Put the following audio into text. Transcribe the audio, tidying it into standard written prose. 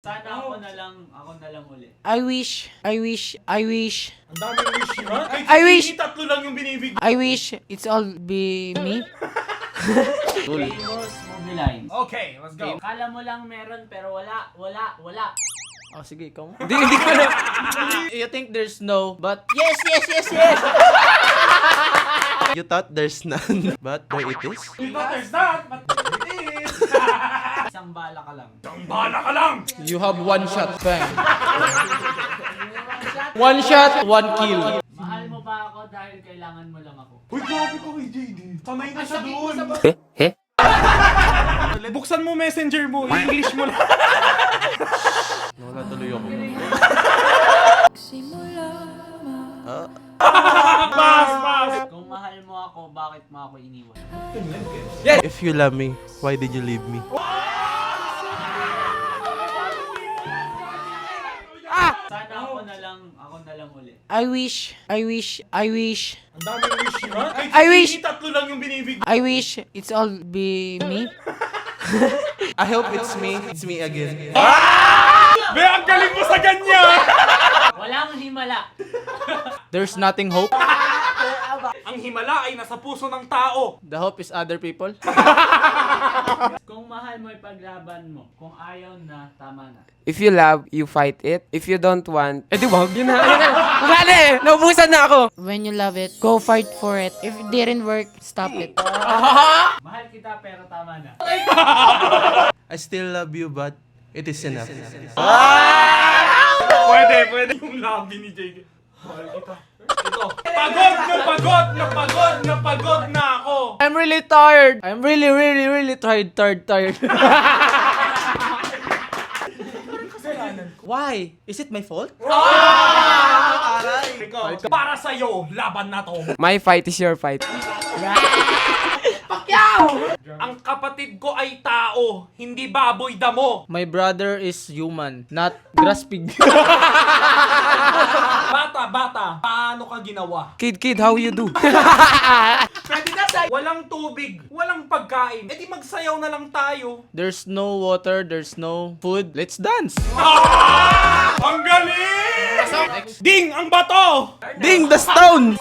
Sana ako na lang ulit. I wish. Ang daming wish yun. I wish. Tatlo lang yung binibigay. I wish it's all be me. Famous movie lines. Okay, let's go. Kala mo lang meron pero wala. Oh, sige, ikaw. Hindi ko na. You think there's no, but yes. You thought there's none, but there it is. We thought there's that, but there it is. Isang bala ka lang. Ang bahala ka lang. You have one shot, bang. One shot, one kill. Mahal mo ba ako dahil kailangan mo lang ako? Uy, grabe ko kay JD. Sanay na siya doon. Buksan mo messenger mo, English mo lang. Wala tuloy ako. Pass. Kung mahal mo ako, bakit mo ako iniwan? If you love me, why did you leave me? Sana ako na lang ulit. I wish. Ang daming wish yun. I wish. Tatlo lang yung binibigay. I wish it's all be me. I hope it's me. It's me again. Be, ang galing mo sa ganyan. Walang himala. There's nothing hope. Ang himala ay nasa puso ng tao. The hope is other people. Kung mahal mo, ipaglaban mo. Kung ayaw na, tama na. If you love, you fight it. If you don't want, Eh di wag yun na. Wala na eh. Naubusan na ako. When you love it, go fight for it. If it didn't work, stop it. Mahal kita pero tama na. I still love you, but it is enough. Pwede yung labi ni JD. Mahal kita. Ito. Pagod na ako. I'm really tired. I'm really tired. Why? Is it my fault? Ikaw, para sa'yo, laban na to. my fight is your fight. Ang kapatid ko ay tao, hindi baboy damo. My brother is human, not grass pig. Bata, paano ka ginawa? Kid, how you do? Walang tubig, walang pagkain. E di magsayaw na lang tayo. There's no water, there's no food. Let's dance. Ang galing! Ding, ang bato! Ding the stone.